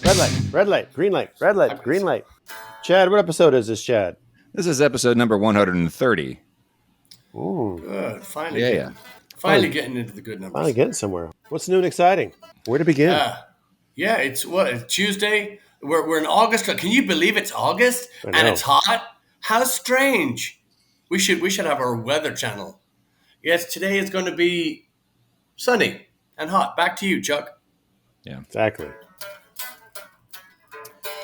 red light, green light, red light, green light. Chad, what episode is this, Chad? This is episode number 130. Ooh. Good. Finally getting into the good numbers. Finally getting somewhere. What's new and exciting? Where to begin? It's Tuesday. We're in August. Can you believe it's August and it's hot? How strange. We should have our weather channel. Yes, today is going to be sunny and hot. Back to you, Chuck. Yeah, exactly.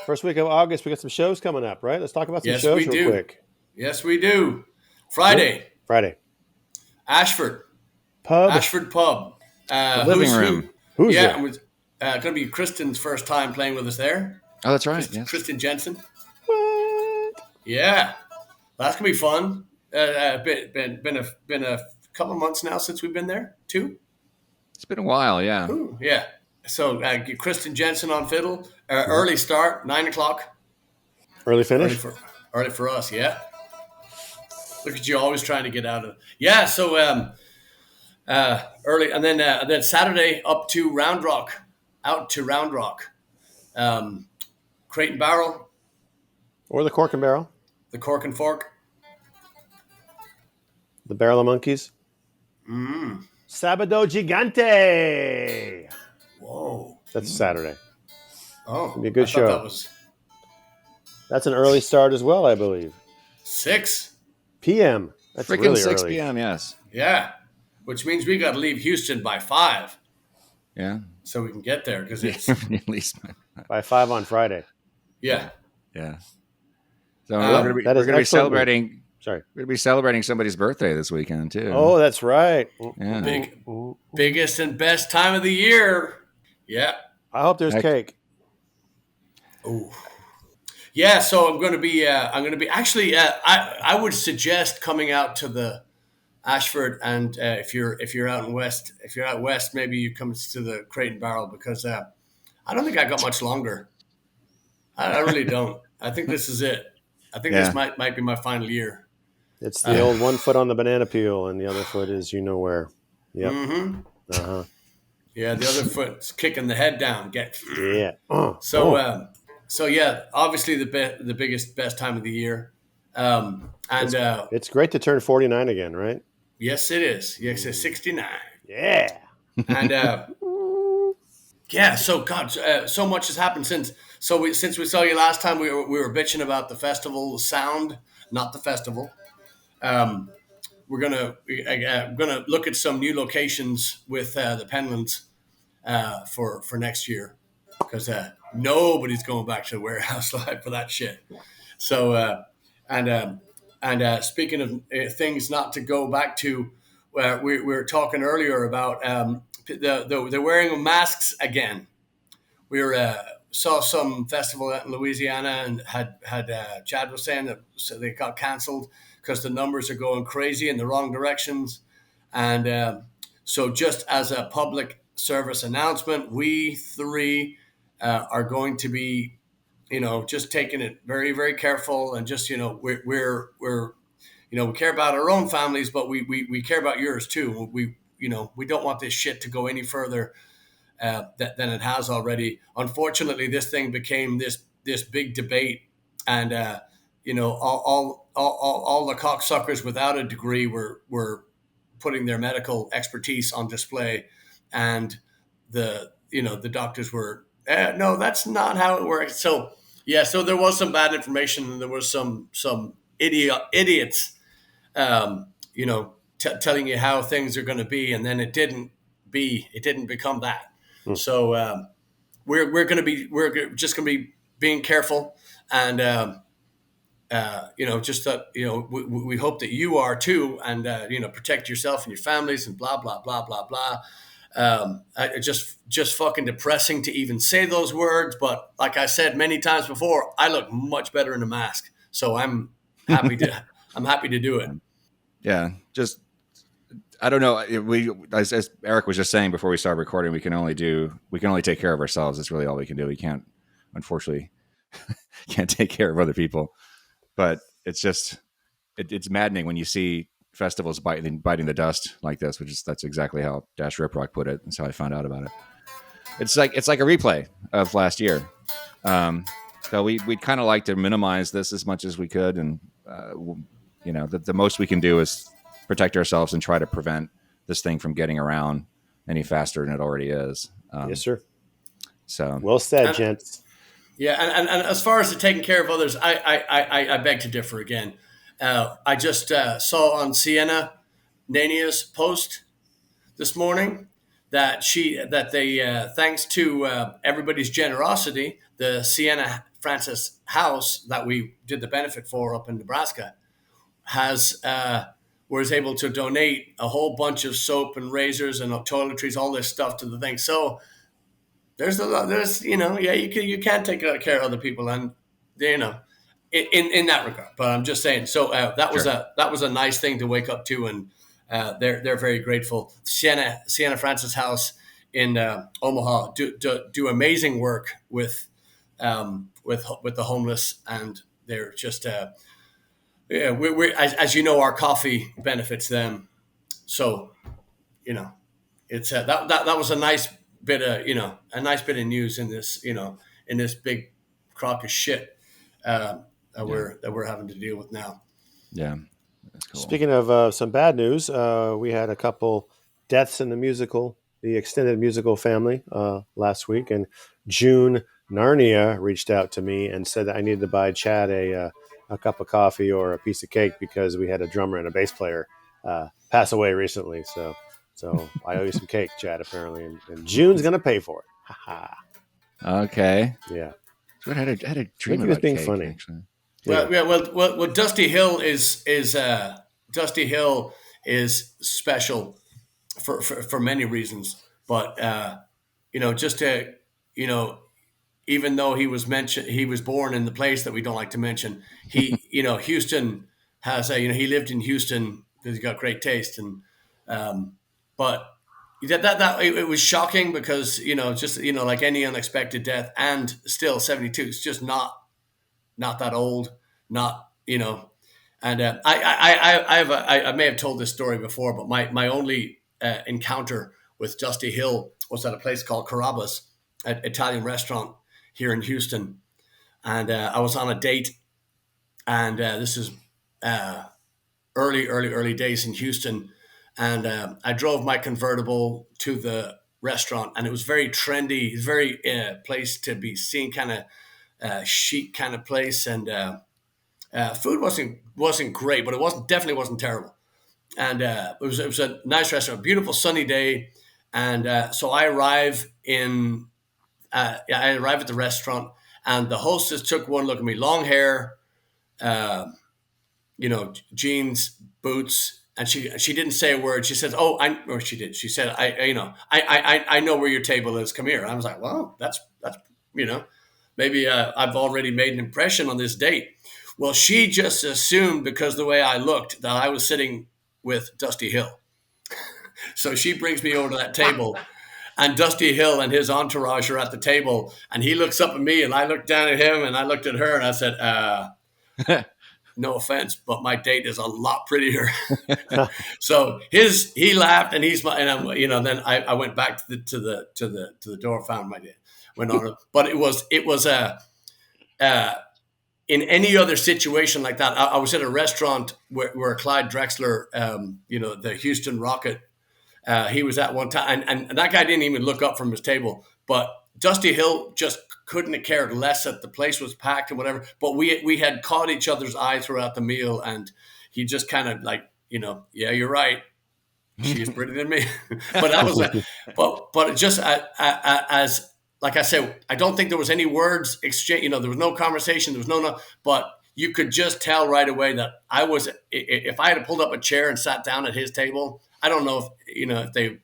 First week of August, we got some shows coming up, right? Let's talk about some shows real quick. Yes, we do. Friday. Ashford Pub. Living room. Who's there? It was going to be Kristen's first time playing with us there. Oh, that's right. Yes. Kristen Jensen. What? Yeah, that's going to be fun. Been a couple of months now since we've been there. 2. It's been a while, yeah. Ooh, yeah. So Kristen Jensen on fiddle. Early start, 9:00. Early finish. Early for us, yeah. Look at you, always trying to get out of it. Yeah. So early, and then Saturday up to Round Rock, Crate and Barrel, or the Cork and Barrel, the Cork and Fork, the Barrel of Monkeys. Sábado Gigante. Whoa, that's Saturday. Oh, it'll be a good show. That's an early start as well, I believe. 6 p.m. That's freaking really 6 early. p.m. Yes. Yeah, which means we got to leave Houston by 5. Yeah, so we can get there because it's at least by 5 on Friday. Yeah. So we're going to be celebrating. Sorry, we're going to be celebrating somebody's birthday this weekend too. Oh, that's right. Yeah. Biggest and best time of the year. Yeah. I hope there's cake. Oh. Yeah, so I'm going to be actually I would suggest coming out to the Ashford, and if you're out west, maybe you come to the Crate and Barrel, because I don't think I got much longer. I really don't. I think this is it. I think this might be my final year. It's the old one foot on the banana peel and the other foot is you know where. Yep. Mm-hmm. Yeah, the other foot's kicking the head down. So yeah, obviously the biggest, best time of the year. It's great to turn 49 again, right? Yes, it is. Yes, it's 69. Yeah. And so God, so much has happened since we saw you last time. We were bitching about the festival sound, not the festival. We're gonna look at some new locations with the Penlands for next year, because nobody's going back to the warehouse live for that shit. So and speaking of things not to go back to, we were talking earlier about the wearing of masks again. We saw some festival in Louisiana and had Chad was saying that they got canceled because the numbers are going crazy in the wrong directions. And so just as a public service announcement, we 3 are going to be, just taking it very, very careful, and just, we're we care about our own families, but we care about yours too. We don't want this shit to go any further than it has already. Unfortunately, this thing became this big debate, and all the cocksuckers without a degree were putting their medical expertise on display, and the doctors were no, that's not how it works. So so there was some bad information, and there was some idiots telling you how things are going to be, and then it didn't become that. So we're just going to be being careful, and just that we hope that you are too, and protect yourself and your families, and blah blah blah blah blah. Just fucking depressing to even say those words, but like I said many times before, I look much better in a mask, so I'm happy to do it. Yeah, just I don't know. As Eric was just saying before we started recording, we can only take care of ourselves. That's really all we can do. We can't, unfortunately, take care of other people. But it's just it's maddening when you see festivals biting the dust like this, that's exactly how Dash Rip Rock put it. That's how I found out about it. It's like a replay of last year. So we'd kind of like to minimize this as much as we could, and the most we can do is protect ourselves and try to prevent this thing from getting around any faster than it already is. Yes, sir. So well said, gents. Yeah, and as far as the taking care of others, I beg to differ again. I just saw on Sienna Nania's post this morning that they thanks to everybody's generosity, the Sienna Francis house that we did the benefit for up in Nebraska was able to donate a whole bunch of soap and razors and toiletries, all this stuff to the thing. So there's you can take care of other people, and in that regard. But I'm just saying. So that was a nice thing to wake up to, and they're very grateful. Sienna Francis House in Omaha do amazing work with the homeless, and they're just we're as you know, our coffee benefits them. So it's that was a nice bit of news in this big crock of shit that we're having to deal with now. Yeah, that's cool. Speaking of some bad news, we had a couple deaths in the extended musical family last week, and June Narnia reached out to me and said that I needed to buy Chad a cup of coffee or a piece of cake because we had a drummer and a bass player pass away recently. So I owe you some cake, Chad, apparently, and June's gonna pay for it. Ha ha. Okay. Yeah. So I had a dream He about was being cake, funny. actually. Yeah. Well, Dusty Hill is special for many reasons, but just to even though he was born in the place that we don't like to mention. Houston has he lived in Houston because he got great taste, and but that it was shocking because like any unexpected death, and still 72. It's just not that old, And I may have told this story before, but my only encounter with Dusty Hill was at a place called Carrabba's, an Italian restaurant here in Houston. And I was on a date, and this is early days in Houston. And I drove my convertible to the restaurant, and it was very trendy, very place to be seen, kind of chic kind of place. And food wasn't great, but it definitely wasn't terrible. And it was a nice restaurant, beautiful sunny day. And so I arrive at the restaurant, and the hostess took one look at me, long hair, jeans, boots, and she didn't say a word. She says, or she did. She said, I know where your table is. Come here. I was like, well, that's maybe I've already made an impression on this date. Well, she just assumed, because the way I looked, that I was sitting with Dusty Hill. So she brings me over to that table, and Dusty Hill and his entourage are at the table, and he looks up at me, and I looked down at him, and I looked at her, and I said, no offense, but my date is a lot prettier. So he laughed, and then I went back to the door, found my date, went on. But it was in any other situation like that. I was at a restaurant where Clyde Drexler, the Houston Rocket, he was at one time, and that guy didn't even look up from his table. But Dusty Hill just couldn't have cared less that the place was packed and whatever. But we had caught each other's eye throughout the meal, and he just kind of like, yeah, you're right. She's prettier than me. But that was but just as like I said, I don't think there was any words exchange. There was no conversation. There was no. But you could just tell right away that if I had pulled up a chair and sat down at his table, I don't know if they,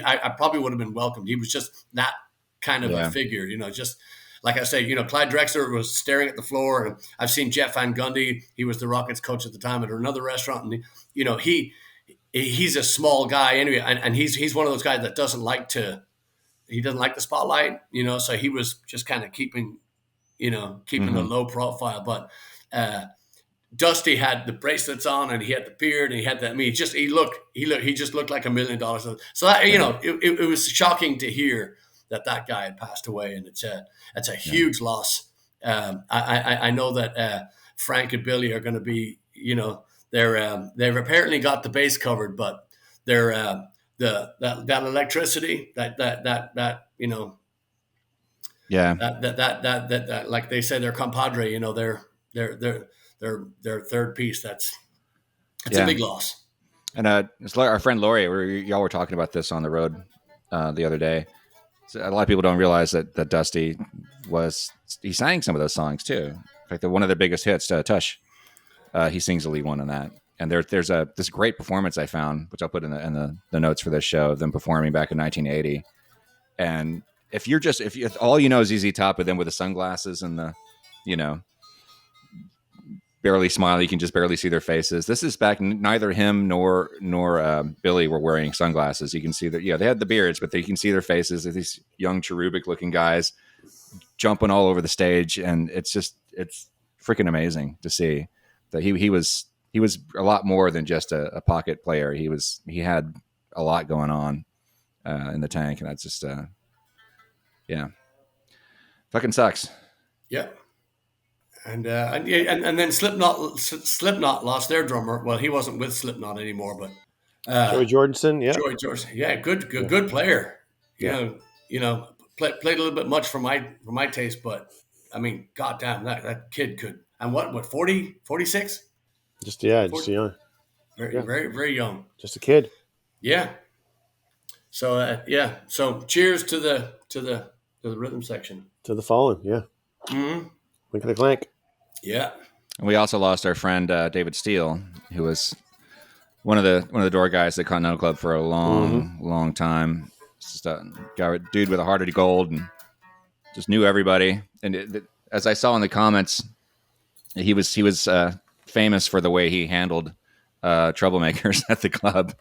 I probably would have been welcomed. He was just that kind of a figure, just like I say, Clyde Drexler was staring at the floor, and I've seen Jeff Van Gundy. He was the Rockets coach at the time at another restaurant. And, he's a small guy anyway. And he's one of those guys that doesn't like the spotlight, so he was just kind of keeping a low profile. But, Dusty had the bracelets on, and he had the beard, and he had that. I mean, he just looked like $1 million. So that, it was shocking to hear that guy had passed away, and it's a huge loss. I know that Frank and Billy are going to be, they've apparently got the bass covered, but they're that electricity that Yeah. that like they say, their compadre, their third piece. That's a big loss. And it's like our friend Lori, y'all were talking about this on the road the other day. So a lot of people don't realize that Dusty he sang some of those songs too. In fact, one of their biggest hits, Tush, he sings the lead one on that. And there's this great performance I found, which I'll put in the notes for this show, of them performing back in 1980. And if all you know is ZZ Top, but then with the sunglasses and the, barely smile, you can just barely see their faces. This is back, neither him nor Billy were wearing sunglasses. You can see that, they had the beards, but you can see their faces. They're these young cherubic looking guys jumping all over the stage, and it's freaking amazing to see that he was a lot more than just a pocket player. He had a lot going on in the tank, and that's just fucking sucks. Yeah. And then Slipknot lost their drummer. Well, he wasn't with Slipknot anymore, but Joey Jordison, yeah, Joey Jordison, good player. Played a little bit much for my taste, but I mean, goddamn, that kid could. And what 40, 46? Just young, very very young, just a kid. Yeah. So so cheers to the rhythm section, to the fallen, yeah. Mm-hmm. Clink the clank. Yeah. And we also lost our friend David Steele, who was one of the door guys at Continental Club for a long time. Just a dude with a heart of gold, and just knew everybody. And as I saw in the comments, he was famous for the way he handled troublemakers at the club,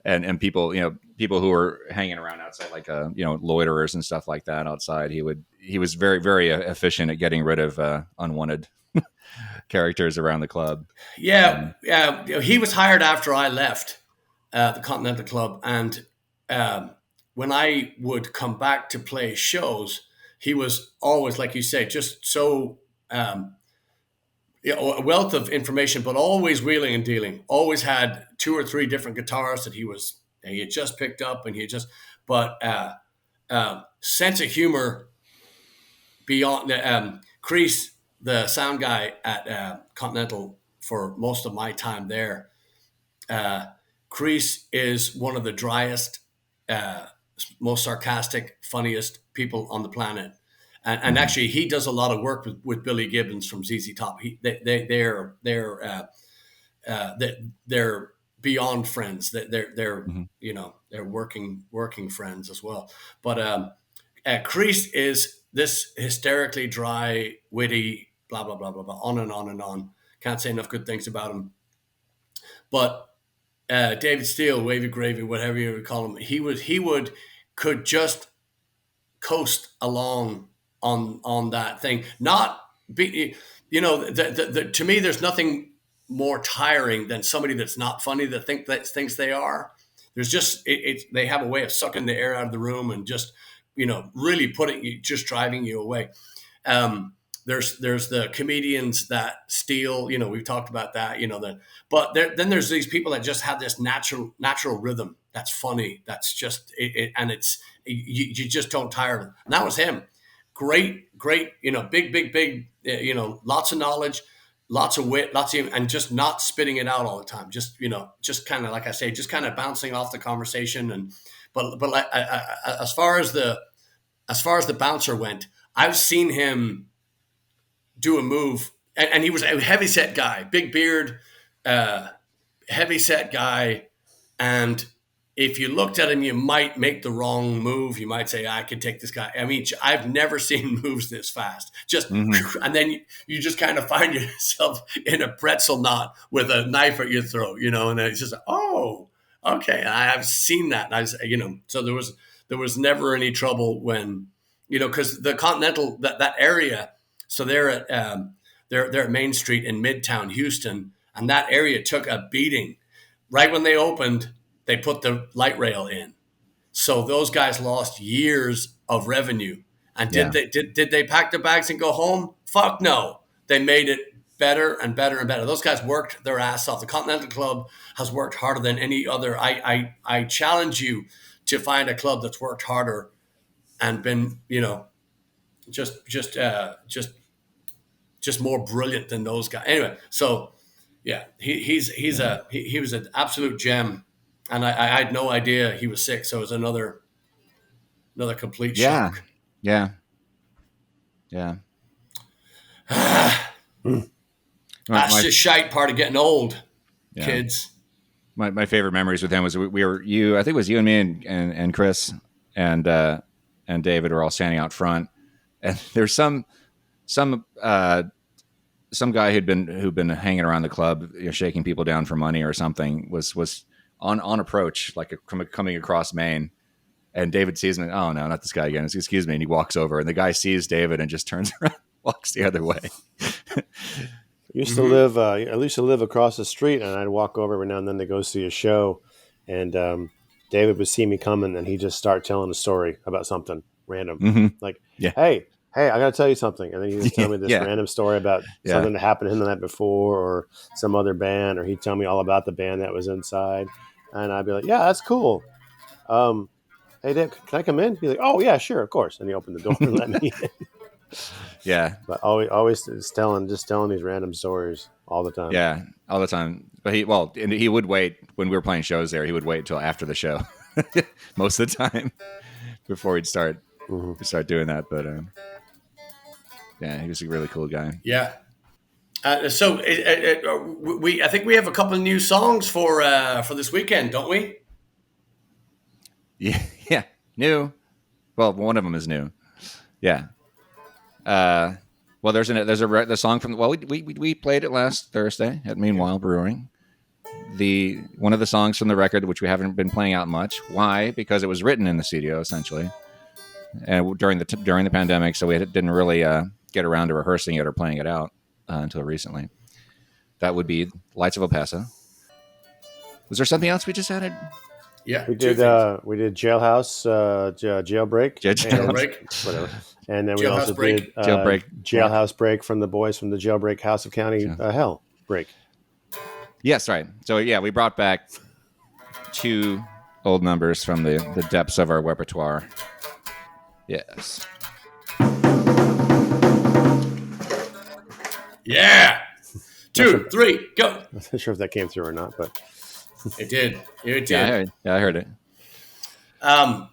and people who were hanging around outside, like loiterers and stuff like that outside. He was very, very efficient at getting rid of unwanted characters around the club. Yeah, he was hired after I left the Continental Club, and when I would come back to play shows, he was always, like you say, just so a wealth of information, but always wheeling and dealing. Always had 2 or 3 different guitars that he had just picked up, and sense of humor beyond. Crease, the sound guy at Continental for most of my time there, Crease is one of the driest, most sarcastic, funniest people on the planet. And actually, he does a lot of work with Billy Gibbons from ZZ Top. They're beyond friends. They're working friends as well. But Crease is this hysterically dry, witty, blah blah blah blah blah, on and on and on. Can't say enough good things about him. But David Steele, Wavy Gravy, whatever you would call him, he could just coast along on that thing. Not be, to me, there's nothing more tiring than somebody that's not funny that thinks they are. There's just they have a way of sucking the air out of the room and just really just driving you away. There's the comedians that steal, we've talked about that, but then there's these people that just have this natural rhythm that's funny. That's just and it's you just don't tire of it. And that was him. Great, big, lots of knowledge, lots of wit, and just not spitting it out all the time. Just kind of, like I say, just kind of bouncing off the conversation. But like, as far as the bouncer went, I've seen him do a move, and he was a heavy set guy, big beard, heavy set guy. And if you looked at him, you might make the wrong move. You might say, I could take this guy. I mean, I've never seen moves this fast. And then you just kind of find yourself in a pretzel knot with a knife at your throat, and it's just, oh, okay. I've seen that. And so there was never any trouble when, because the Continental, that area, so they're at Main Street in Midtown Houston, and that area took a beating. Right when they opened, they put the light rail in. So those guys lost years of revenue. And Yeah. did they pack their bags and go home? Fuck no. They made it better and better and better. Those guys worked their ass off. The Continental Club has worked harder than any other. I challenge you to find a club that's worked harder and been, just more brilliant than those guys. Anyway, so yeah, he was an absolute gem, and I had no idea he was sick. So it was another complete Yeah. shock. Yeah. Yeah. That's the shite part of getting old, Yeah. kids. My favorite memories with him was we were I think it was you and me and Chris and David were all standing out front, and there's some guy who'd been hanging around the club, shaking people down for money or something, was on approach, like coming across Main, and David sees him. Oh no, not this guy again! Excuse me, and he walks over, and the guy sees David and just turns around, walks the other way. I used to live across the street, and I'd walk over every now and then to go see a show, and David would see me coming, and he'd just start telling a story about something random, like, Yeah. hey, I got to tell you something, and then he'd just tell me this Yeah. random story about something that happened to him the night before, or some other band, or he'd tell me all about the band that was inside, and I'd be like, yeah, that's cool. Hey, Dave, can I come in? He'd be like, oh yeah, sure, of course, and he opened the door and let me in. Yeah. But always telling these random stories all the time. Yeah, all the time. But he would wait when we were playing shows there. He would wait until after the show, most of the time, before he'd start doing that. But yeah, he was a really cool guy. Yeah. So I think we have a couple of new songs for this weekend, don't we? Yeah, new. Well, one of them is new. Yeah. Well, there's the song from. Well, we played it last Thursday at Meanwhile Brewing. One of the songs from the record, which we haven't been playing out much. Why? Because it was written in the studio essentially, and during the pandemic, so we didn't really get around to rehearsing it or playing it out until recently. That would be Lights of El Paso. Was there something else we just added? Yeah, we did Jailhouse, Jailbreak, Jailbreak, whatever, and then we Jailhouse also Break. did Jailhouse Break from the boys from the Jailbreak House of County Hell Break. Yes, right. So yeah, we brought back 2 old numbers from the depths of our repertoire. Yes. Yeah. 2, 3, go. I'm not sure if that came through or not, but It did. It did. Yeah, I heard it. So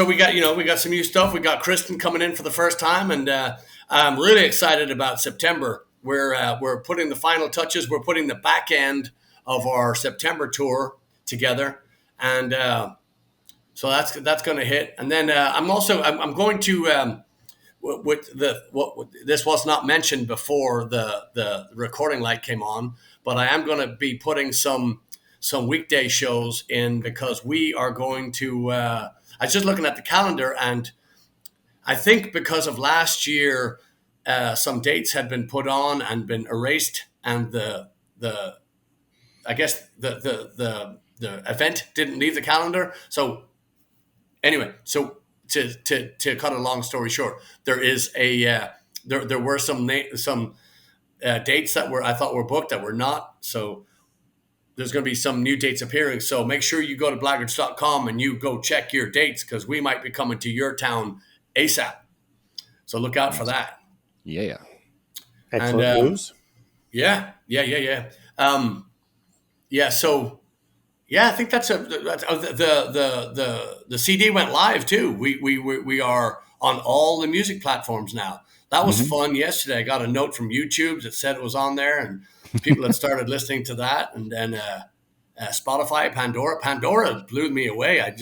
we got some new stuff. We got Kristen coming in for the first time, and I'm really excited about September. We're putting the final touches. We're putting the back end of our September tour together, and so that's going to hit. And then I'm going to this was not mentioned before the recording light came on, but I am going to be putting some weekday shows in, because we are going to I was just looking at the calendar, and I think because of last year some dates had been put on and been erased, and the event didn't leave the calendar. So anyway, so to cut a long story short, there is there were some dates that I thought were booked that were not. So there's going to be some new dates appearing. So make sure you go to blaggards.com and you go check your dates, because we might be coming to your town ASAP. So look out for that. Yeah. excellent news. Yeah. So I think that's the CD went live too. We are on all the music platforms now. That was fun yesterday. I got a note from YouTube that said it was on there, and people had started listening to that. And then Spotify, Pandora blew me away.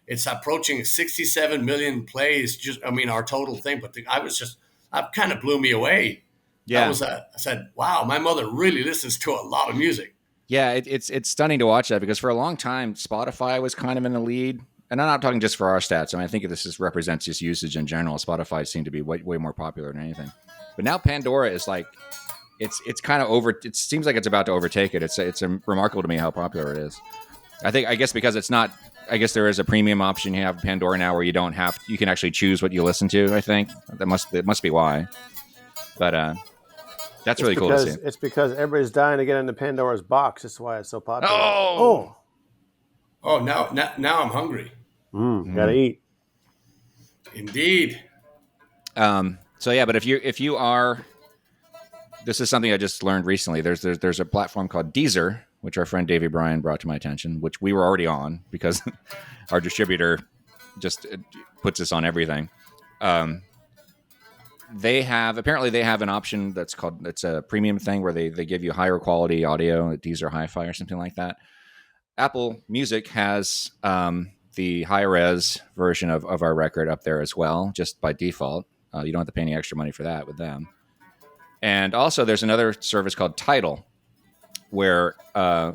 It's approaching 67 million plays. Our total thing, but that kind of blew me away. Yeah. I said, wow, my mother really listens to a lot of music. Yeah, it's stunning to watch that, because for a long time Spotify was kind of in the lead, and I'm not talking just for our stats. I think this represents just usage in general. Spotify seemed to be way more popular than anything, but now Pandora is like, it's kind of over. It seems like it's about to overtake it. It's remarkable to me how popular it is. I guess because it's not I guess there is a premium option. You have Pandora now where you don't have. You can actually choose what you listen to. I think that must be why. But that's really cool to see. It's because everybody's dying to get into Pandora's box. That's why it's so popular. Oh, now I'm hungry. Gotta eat. Indeed. So yeah, but if you are, this is something I just learned recently. There's a platform called Deezer, which our friend Davey Bryan brought to my attention, which we were already on because our distributor just puts us on everything. They have an option it's a premium thing where they give you higher quality audio, Deezer Hi-Fi or something like that. Apple Music has the high res version of our record up there as well, just by default. You don't have to pay any extra money for that with them. And also there's another service called Tidal, where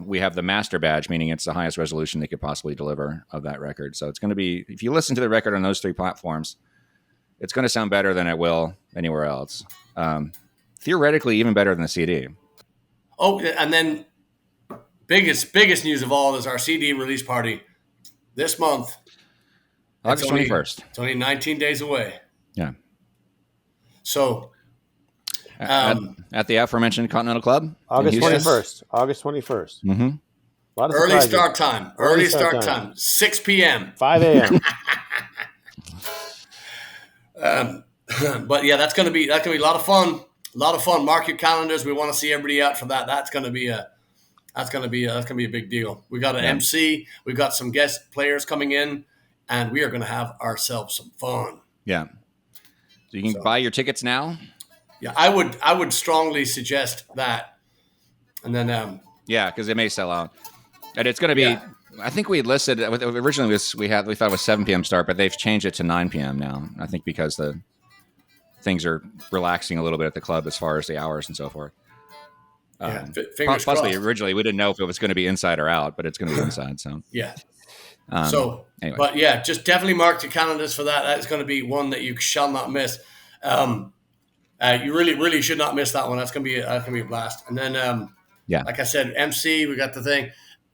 we have the master badge, meaning it's the highest resolution they could possibly deliver of that record. So it's going to be, if you listen to the record on those 3 platforms, it's going to sound better than it will anywhere else. Theoretically, even better than the CD. Oh, and then biggest news of all is our CD release party this month. August 21st. It's only 19 days away. Yeah. So at the aforementioned Continental Club, August 21st. August 21st. Mm-hmm. Early start time. 6 p.m. 5 a.m. But yeah, that's gonna be a lot of fun. A lot of fun. Mark your calendars. We want to see everybody out for that. That's gonna be a big deal. We got an MC. We've got some guest players coming in, and we are gonna have ourselves some fun. Yeah. So you can buy your tickets now. Yeah, I would strongly suggest that. And then because it may sell out, and it's going to be. Yeah. I think we had listed originally we thought it was 7 p.m. start, but they've changed it to 9 p.m. now. I think because the things are relaxing a little bit at the club as far as the hours and so forth. Fingers possibly crossed. Originally we didn't know if it was going to be inside or out, but it's going to be inside. So yeah. Anyway. But yeah, just definitely mark your calendars for that. That's going to be one that you shall not miss. You really should not miss that one. That's gonna be a blast. And then like I said, MC, we got the thing.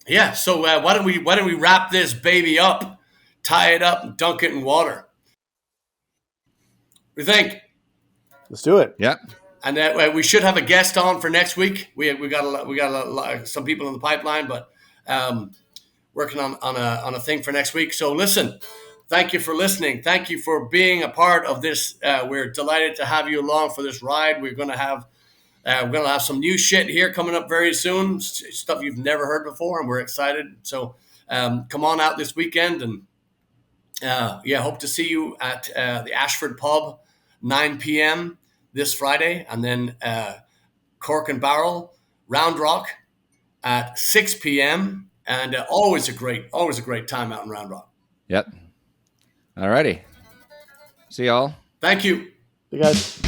Yeah. So why don't we wrap this baby up, tie it up, and dunk it in water? What do you think? Let's do it. Yeah. And we should have a guest on for next week. We got some people in the pipeline, but working on a thing for next week. So listen. Thank you for listening. Thank you for being a part of this. We're delighted to have you along for this ride. We're gonna have some new shit here coming up very soon. Stuff you've never heard before, and we're excited. So come on out this weekend, and hope to see you at the Ashford Pub, 9 p.m. this Friday, and then Cork and Barrel, Round Rock at 6 p.m. And always a great time out in Round Rock. Yep. All righty. See y'all. Thank you. You guys.